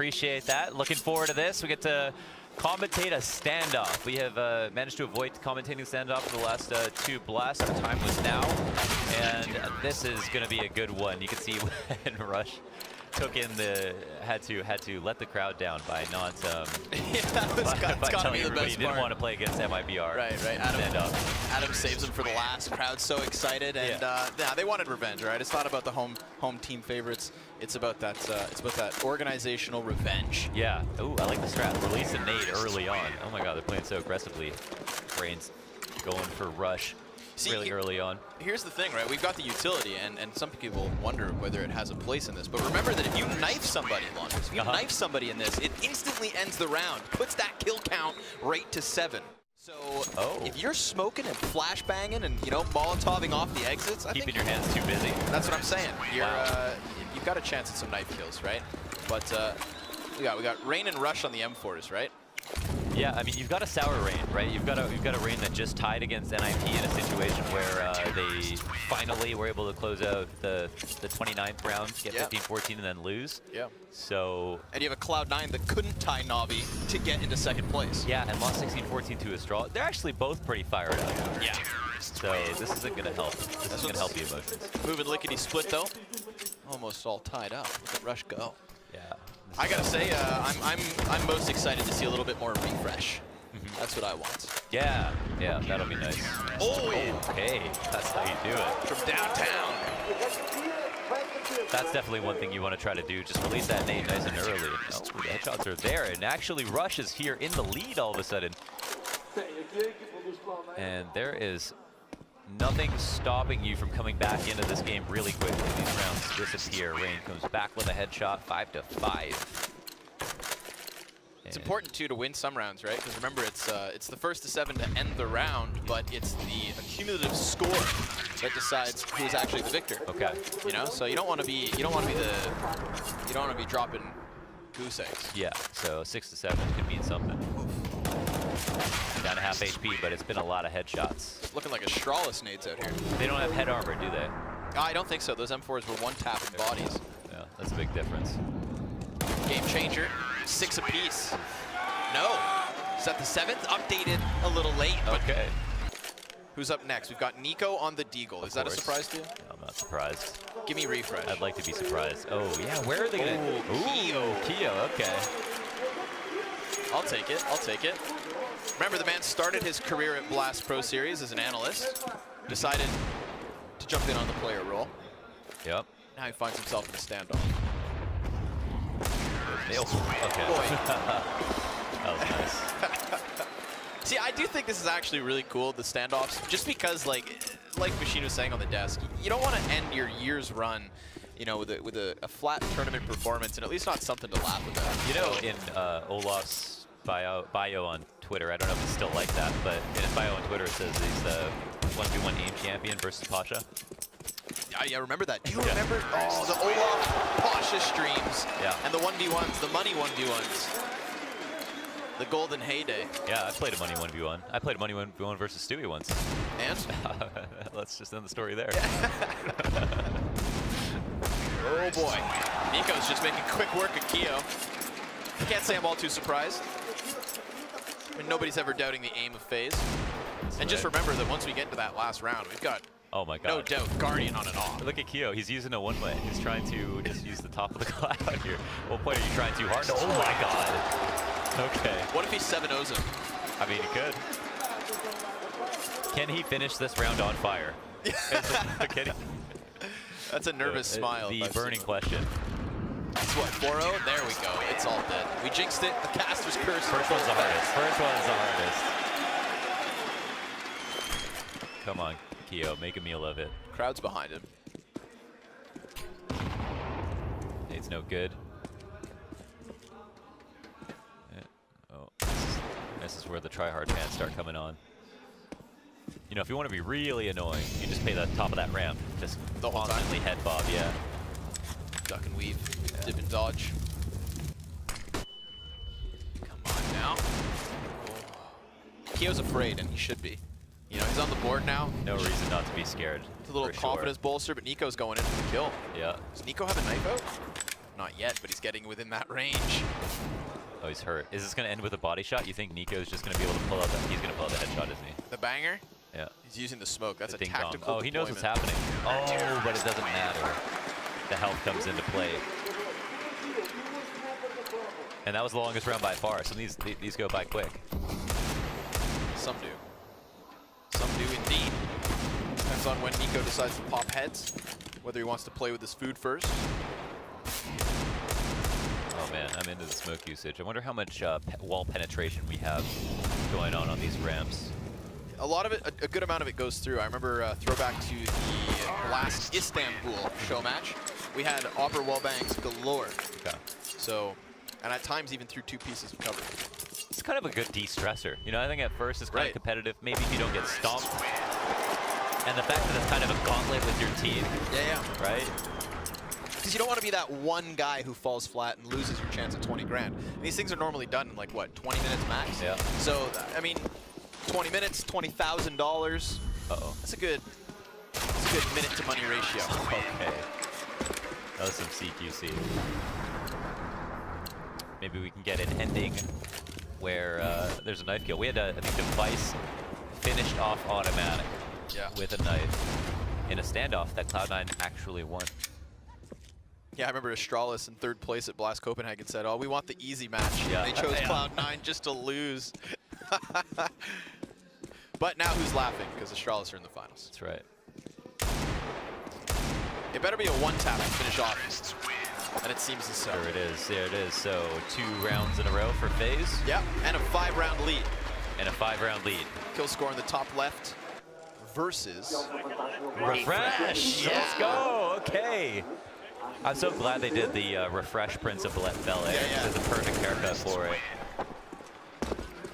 appreciate that. Looking forward to this. We get to commentate a standoff. We have managed to avoid commentating standoff for the last 2 blasts. Our time was now, and this is going to be a good one. You can see when Rush took in had to let the crowd down by not yeah, that was by telling be the everybody best he didn't part. want to play against MIBR. Right. Adam saves him for the last. Crowd's so excited, and yeah, they wanted revenge, right? It's not about the home team favorites. It's about that organizational revenge. Yeah. Ooh, I like the strat. Release a nade early on. Oh my God, they're playing so aggressively. Brains going for Rush. Really early on. Here's the thing, right? We've got the utility, and some people wonder whether it has a place in this. But remember that if you knife somebody, Launchers, if you knife somebody in this, it instantly ends the round, puts that kill count right to 7. So if you're smoking and flashbanging and Molotoving off the exits, I think your hands too busy. That's what I'm saying. You're you've got a chance at some knife kills, right? But we got Rain and Rush on the M4s, right? Yeah, I mean, you've got a sour Rain, right? You've got a Rain that just tied against NIP in a situation where they finally were able to close out the 29th round, get 15-14, and then lose. Yeah. So. And you have a Cloud9 that couldn't tie Navi to get into 2nd place. Yeah, and lost 16-14 to a straw. They're actually both pretty fired up. Yeah. So this isn't going to help. This isn't going to help the emotions. Moving lickety split though. Almost all tied up. Look at Rush go. Yeah. I gotta say, I'm most excited to see a little bit more refresh. That's what I want. Yeah, that'll be nice. Oh, okay, that's how you do it. From downtown. That's definitely one thing you want to try to do. Just release that nade nice and early. Oh, the headshots are there, and actually Rush is here in the lead all of a sudden. And there is nothing stopping you from coming back into this game really quickly. These rounds disappear. Rain comes back with a headshot, 5-5. It's important too to win some rounds, right? Because remember, it's the 1st to 7 to end the round, but it's the cumulative score that decides who's actually the victor. Okay. So you don't want to be dropping goose eggs. Yeah. So 6 to 7 could mean something. Down to half HP, but it's been a lot of headshots. Looking like a Strawless nades out here. They don't have head armor, do they? I don't think so. Those M4s were 1-tapping bodies. Yeah, that's a big difference. Game changer, 6 apiece. No, is that the 7th? Updated a little late. Okay. Who's up next? We've got NiKo on the Deagle. Is that a surprise to you? I'm not surprised. Give me refresh. I'd like to be surprised. Oh yeah, where are they gonna? Ooh, Keo. Okay. I'll take it. I'll take it. Remember, the man started his career at Blast Pro Series as an analyst, decided to jump in on the player role. Yep. Now he finds himself in a standoff. Okay. Boy. That was nice. See, I do think this is actually really cool, the standoffs, just because, like Machine was saying on the desk, you don't want to end your year's run, with a flat tournament performance, and at least not something to laugh about. In Olaf's bio on Twitter, I don't know if it's still like that, but in his bio on Twitter it says he's the 1v1 AIM champion versus Pasha. Yeah, remember that. Do you remember the Olaf Pasha streams and the 1v1s, the money 1v1s? The golden heyday. Yeah, I played a money 1v1. I played a money 1v1 versus Stewie once. And? Let's just end the story there. Oh boy. NiKo's just making quick work of Keo. I can't say I'm all too surprised. I mean, nobody's ever doubting the aim of FaZe. And just remember that once we get to that last round, we've got no doubt Guardian on and off. Look at Keo. He's using a one-way. He's trying to just use the top of the cloud here. What point are you trying too hard? Oh my God. Okay. What if he 7-0s him? I mean, he could. Can he finish this round on fire? That's a nervous smile. The burning question. That's what, 4-0? There we go. It's all dead. We jinxed it. The caster's curse. First one's the hardest. First one's the hardest. Come on, Keo. Make a meal of it. Crowd's behind him. It's no good. Oh, this is where the tryhard fans start coming on. If you want to be really annoying, you just pay the top of that ramp. Just constantly head bob, yeah. Duck and weave, dip and dodge. Come on now. Keo's afraid, and he should be. He's on the board now. No reason not to be scared. It's a little confidence bolster, but NiKo's going in for the kill. Yeah. Does NiKo have a knife out? Not yet, but he's getting within that range. Oh, he's hurt. Is this going to end with a body shot? You think NiKo is just going to be able to pull out that? He's going to pull out the headshot, isn't he? The banger? Yeah. He's using the smoke. That's the a tactical Oh, he knows what's happening. Oh, but it doesn't matter. The health comes into play. And that was the longest round by far. So these go by quick. Some do. Some do indeed. Depends on when NiKo decides to pop heads. Whether he wants to play with his food first. Oh man, I'm into the smoke usage. I wonder how much wall penetration we have going on these ramps. A lot of it, a good amount of it goes through. I remember throwback to the last Istanbul show match. We had upper wall bangs galore. Okay. So, and at times even through 2 pieces of cover. It's kind of a good de-stressor. You know, I think at first it's kind of competitive. Maybe if you don't get stomped. And the fact that it's kind of a gauntlet with your team. Yeah. Right? Because you don't want to be that one guy who falls flat and loses your chance at 20 grand. And these things are normally done in like, what, 20 minutes max? Yeah. So, I mean, 20 minutes, $20,000. Uh-oh. That's a good minute to money ratio. Okay. That was some CQC. Maybe we can get an ending where there's a knife kill. We had, I think, Device finished off automatic with a knife in a standoff that Cloud9 actually won. Yeah, I remember Astralis in 3rd place at Blast Copenhagen said, oh, we want the easy match. Yeah. They chose Cloud9 just to lose. But now who's laughing? Because Astralis are in the finals. That's right. It better be a one-tap to finish off. And it seems as so. There it is. There it is. So 2 rounds in a row for FaZe. Yep, and a 5-round lead. And a 5-round lead. Kill score in the top left versus Refresh. Yeah. Let's go. Okay. I'm so glad they did the Refresh Prince of Bel Air. Yeah. It's the perfect haircut for it.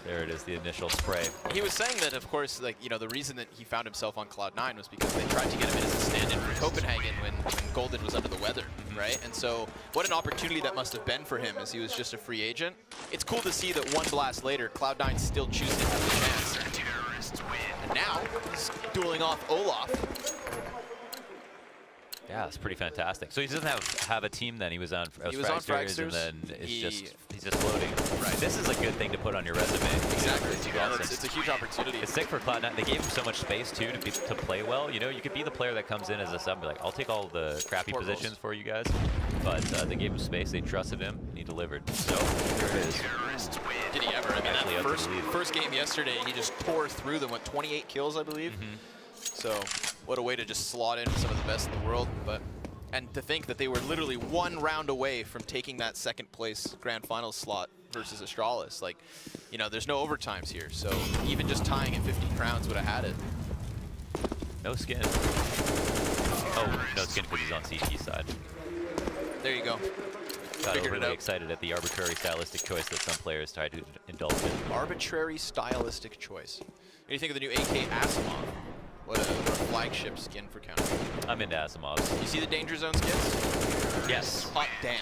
There it is, the initial spray. He was saying that, of course, like, you know, the reason that he found himself on Cloud9 was because they tried to get him in as a stand-in for Copenhagen when Golden was under the weather, right? And so, what an opportunity that must have been for him as he was just a free agent. It's cool to see that 1 blast later, Cloud9 still choosing to have the chance. And now, he's dueling off Olaf. Yeah, it's pretty fantastic. So he doesn't have a team then. He was on Fragsters, and then he's just floating. Right. This is a good thing to put on your resume. Exactly. Yeah, it's a huge opportunity. It's sick for Cloud9. They gave him so much space too to play well. You know, you could be the player that comes in as a sub and be like, I'll take all the crappy positions for you guys. But they gave him space. They trusted him. And he delivered. So there it is. Did he ever? I mean, that first game yesterday, he just tore through them. What, 28 kills, I believe. So what a way to just slot in some of the best in the world. And to think that they were literally 1 round away from taking that 2nd place grand finals slot versus Astralis. Like, you know, there's no overtimes here. So even just tying at 15 crowns would have had it. No skin. Oh, no skin because he's on CT side. There you go. Got really excited at the arbitrary stylistic choice that some players try to indulge in. Arbitrary stylistic choice. What do you think of the new AK Asimov? What a flagship skin for Counter. I'm into Asimovs. You see the Danger Zone skins? Yes. Hot damn.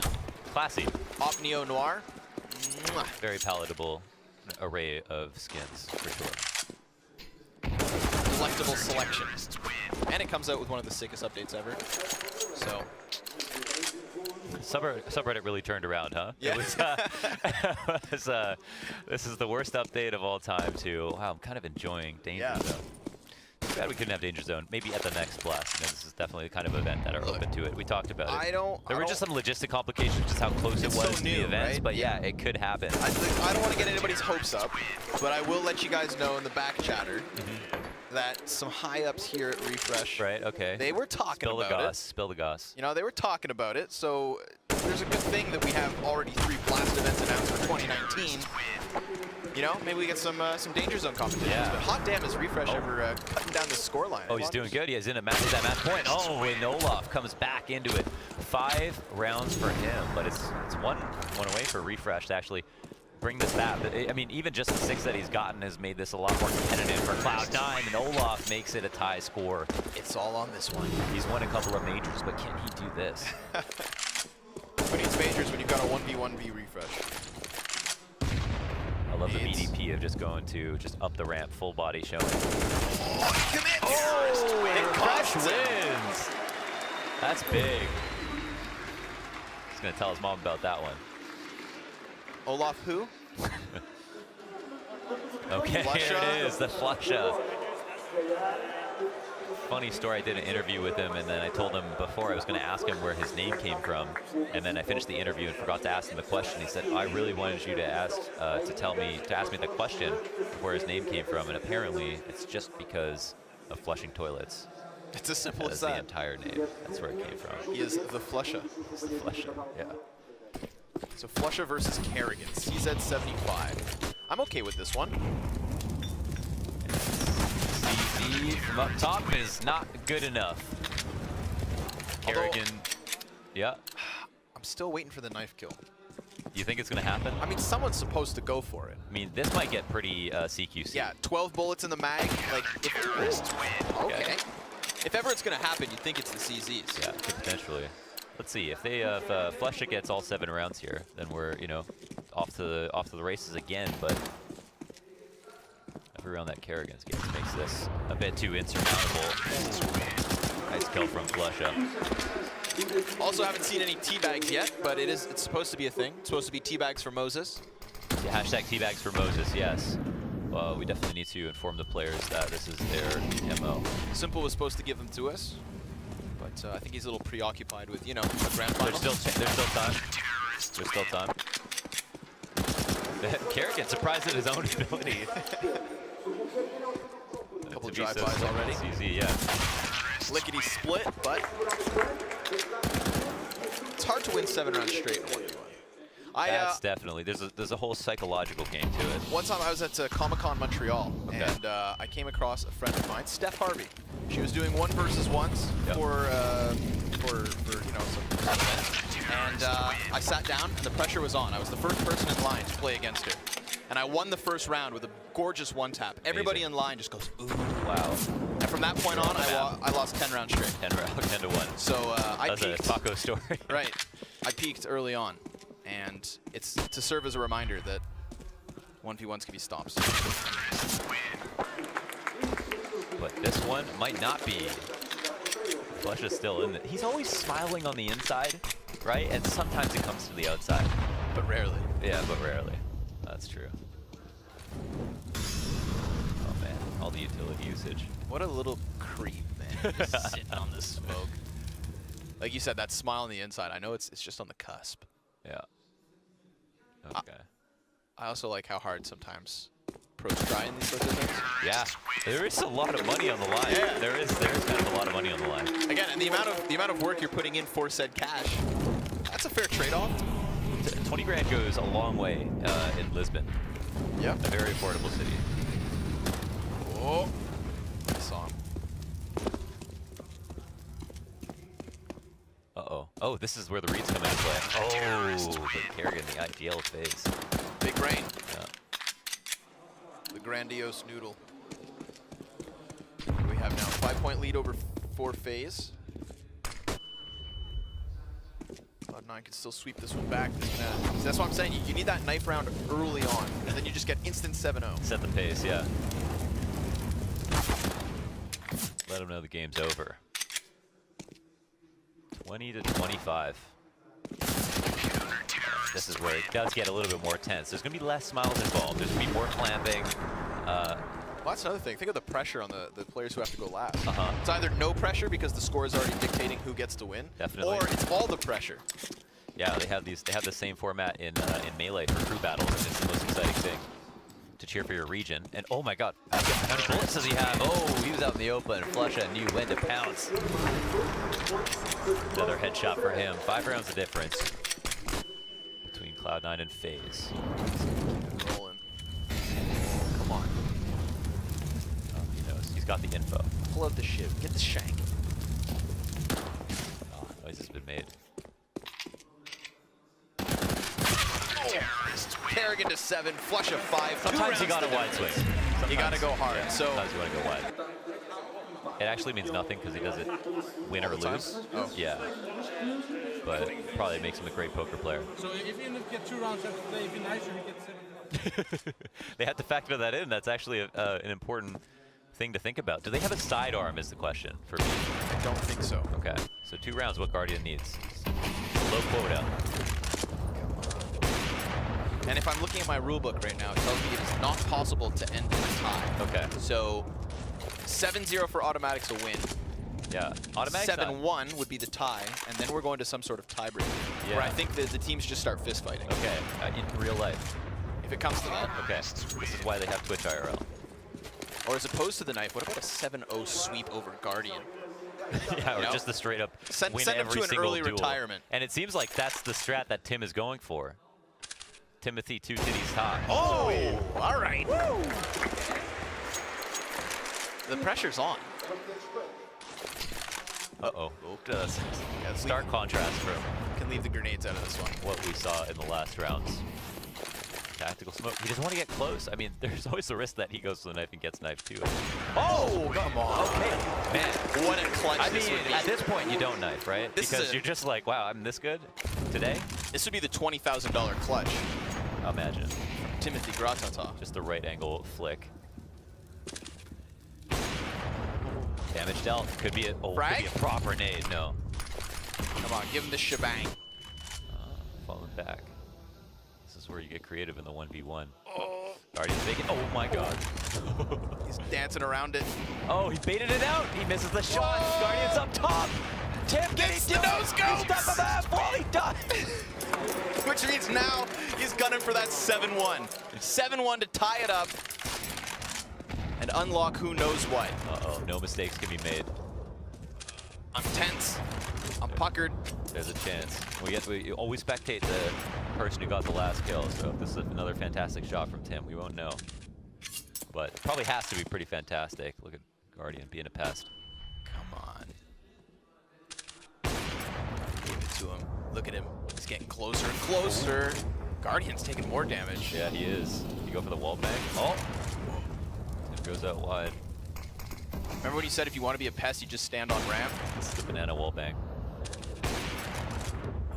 Classy. Op Neo Noir. Mwah. Very palatable array of skins, for sure. Collectible selection. And it comes out with one of the sickest updates ever. So. Subreddit really turned around, huh? Yeah. This is the worst update of all time, too. Wow, I'm kind of enjoying Danger Zone. Too bad we couldn't have Danger Zone. Maybe at the next blast. You know, this is definitely the kind of event that are open to it. We talked about it. There were just some logistic complications, just how close it was to the events. Right? But yeah, it could happen. I don't want to get anybody's hopes up, but I will let you guys know in the back chatter that some high-ups here at Refresh, right? Okay. They were talking about it. Spill the goss. You know, they were talking about it. So there's a good thing that we have already 3 blast events announced for 2019. You know, maybe we get some Danger Zone competitions. Yeah. But hot damn, is Refresh ever cutting down the scoreline? Oh, he's doing good. He's in that match point. Oh, and Olaf comes back into it. 5 rounds for him, but it's one away for Refresh to actually bring this back. I mean, even just the 6 that he's gotten has made this a lot more competitive for Cloud9, and Olaf makes it a tie score. It's all on this one. He's won a couple of majors, but can he do this? Who needs majors when you've got a 1v1v Refresh? I love the BDP of just going to up the ramp, full body showing. Commit! Oh, and Refresh wins! That's big. He's gonna tell his mom about that one. Olaf who? Okay, Flusha. here it is, the Flusha. Funny story, I did an interview with him, and then I told him before I was going to ask him where his name came from, and then I finished the interview and forgot to ask him the question. He said, I really wanted you to ask me the question of where his name came from, and apparently it's just because of flushing toilets. It's as simple as That's that. the entire name. That's where it came from. He is the Flusha. It's the Flusha, yeah. So Flusha versus Kerrigan, CZ 75. I'm okay with this one. CZ from up top is not good enough. Kerrigan, yeah. I'm still waiting for the knife kill. You think it's going to happen? I mean, someone's supposed to go for it. I mean, this might get pretty CQC. Yeah, 12 bullets in the mag. Like, okay. If ever it's going to happen, you'd think it's the CZs. Yeah, potentially. Let's see if they Flusha gets all 7 rounds here, then we're off to the races again. But every round that Kerrigan gets makes this a bit too insurmountable. Nice kill from Flusha. Also, haven't seen any teabags yet, but it's supposed to be a thing. It's supposed to be teabags for Moses. Yeah, hashtag teabags for Moses. Yes. Well, we definitely need to inform the players that this is their MO. Simple was supposed to give them to us. But I think he's a little preoccupied with, a grand final. There's still time. There's still time. Kerrigan surprised at his own ability. A couple of drive-bys already. CZ, yeah. Lickety split, but it's hard to win 7 rounds straight in 1v1. That's definitely, there's a whole psychological game to it. One time I was at Comic-Con Montreal, okay. and I came across a friend of mine, Steph Harvey. She was doing 1 versus 1s for some event, and I sat down and the pressure was on. I was the first person in line to play against her, and I won the first round with a gorgeous 1-tap. Everybody in line just goes, ooh. Wow. And from that point on, I lost 10 rounds straight. 10 to 1. So I peaked. That's a taco story. Right. I peaked early on, and it's to serve as a reminder that 1v1s can be stomps. But this one might not be. Flusha's still in it. He's always smiling on the inside, right? And sometimes it comes to the outside. But rarely. Yeah, but rarely. That's true. Oh man, all the utility usage. What a little creep, man. Just sitting on the smoke. Like you said, that smile on the inside. I know it's just on the cusp. Yeah. Okay. I also like how hard sometimes pros try in these sorts of things. Yeah, there is a lot of money on the line. Yeah. There is kind of a lot of money on the line. Again, and the amount of work you're putting in for said cash, that's a fair trade-off. 20 grand goes a long way in Lisbon. Yep. A very affordable city. Oh, I saw him. Uh-oh. Oh, this is where the reads come into play. Oh, but Kerrigan, the ideal phase. Big brain. Yeah. The grandiose noodle. We have now a 5-point lead over for FaZe. Cloud9 can still sweep this one back. That's what I'm saying. You need that knife round early on, and then you just get instant 7-0. Set the pace, yeah. Let them know the game's over. 20 to 25. This is where it does get a little bit more tense. There's going to be less smiles involved. There's going to be more clamping. Well, that's another thing. Think of the pressure on the players who have to go last. Uh-huh. It's either no pressure because the score is already dictating who gets to win, Definitely. or it's all the pressure. Yeah, they have the same format in Melee for crew battles, and it's the most exciting thing to cheer for your region. And oh my god, how many bullets does he have? Oh, he was out in the open. Flusha knew when to pounce. Another headshot for him. 5 rounds of difference between Cloud9 and FaZe. Rolling. Come on. Oh, he knows. He's got the info. Pull out the shiv. Get the shank. Oh, noise has been made. Kerrigan to 7, Flusha 5. Sometimes you got a wide swing. You got to go hard. Yeah, so sometimes you want to go wide. It actually means nothing because he doesn't win or lose. Oh. Yeah. But it probably makes him a great poker player. So if you get 2 rounds after play, if you're nicer, you get 7. They have to factor that in. That's actually an important thing to think about. Do they have a sidearm is the question for me. I don't think so. Okay. So 2 rounds, what Guardian needs. Low quota. And if I'm looking at my rulebook right now, it tells me it is not possible to end in a tie. Okay. So 7-0 for Automatics a win. Yeah. Automatics 7-1 would be the tie, and then we're going to some sort of tiebreaker. Yeah. Where I think the teams just start fist fighting. Okay. In real life. If it comes to that. Okay. This is why they have Twitch IRL. Or as opposed to the knife, what about a 7-0 sweep over Guardian? Yeah, or just the straight up win send him every to an single early duel. retirement. And it seems like that's the strat that Tim is going for. Timothy Two Titties High. Oh, all right. Woo. The pressure's on. Uh-oh. Stark contrast from Can leave the grenades out of this one. what we saw in the last rounds. Tactical smoke. He doesn't want to get close. I mean, there's always the risk that he goes to the knife and gets knifed too. Oh, come on. Okay. Man, What a clutch I this mean, would be. at this point, you don't knife, right? This because is you're just like, wow, I'm this good today? This would be the $20,000 clutch. Imagine. Timothy Gratata. Just the right angle flick. Damage dealt. Could be a proper nade. No. Come on, give him the shebang. Falling back. This is where you get creative in the 1v1. Guardian's making. Oh my god. He's dancing around it. Oh, he baited it out. He misses the shot. Whoa. Guardian's up top. Tim Gets the no-scope. He's top of that while he dies. Which means now he's gunning for that 7-1. 7-1 to tie it up and unlock who knows what. Uh-oh, no mistakes can be made. I'm tense. I'm puckered. There's a chance. We always spectate the person who got the last kill, so if this is another fantastic shot from Tim, we won't know. But it probably has to be pretty fantastic. Look at Guardian being a pest. Come on. Give it to him. Look at him. He's getting closer and closer. Guardian's taking more damage. Yeah, he is. You go for the wall bang. Oh! It goes out wide. Remember when you said if you want to be a pest, you just stand on ramp? This is the banana wall bang.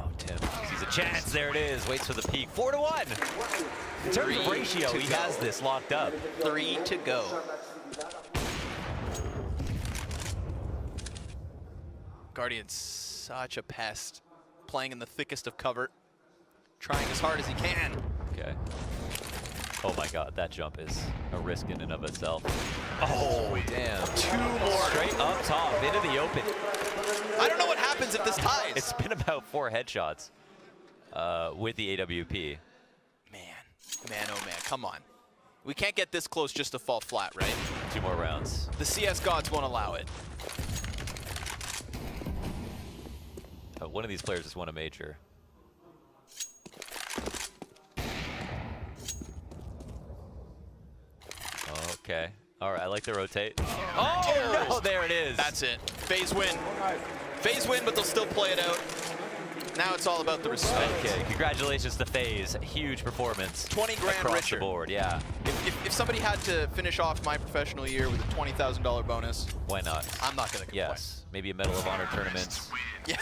Oh, Tim sees a chance. There it is. Waits for the peak. 4-1. In terms of ratio, he has this locked up. 3 to go. Guardian's such a pest. Playing in the thickest of cover. Trying as hard as he can. Okay. Oh my god, that jump is a risk in and of itself. Oh, Damn. 2 more. Straight up top, into the open. I don't know what happens if this ties. It's been about 4 headshots with the AWP. Man, oh man, come on. We can't get this close just to fall flat, right? 2 more rounds. The CS gods won't allow it. One of these players just won a major. Okay. All right, I like the rotate. Oh, no, there it is. That's it. FaZe win. FaZe win, but they'll still play it out. Now it's all about the respect. Okay, congratulations to FaZe. Huge performance. 20 grand across richer. the board, yeah. If somebody had to finish off my professional year with a $20,000 bonus, Why not? I'm not going to complain. Yes, maybe a Medal of Honor tournament. Yeah.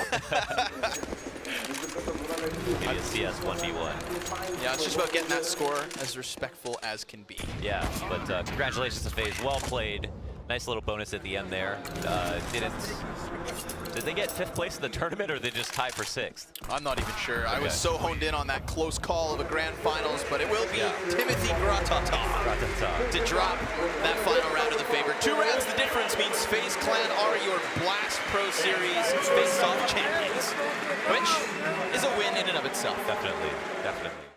Maybe a CS 1v1. Yeah, it's just about getting that score as respectful as can be. Yeah, but congratulations to FaZe. Well played. Nice little bonus at the end there. Did they get 5th place in the tournament, or did they just tie for 6th? I'm not even sure. I was Okay. so honed in on that close call of a grand finals, but it will be Timothy Gratata to drop that final round of the favor. 2 rounds, the difference means FaZe Clan are your Blast Pro Series face-off champions, which is a win in and of itself. Definitely, definitely.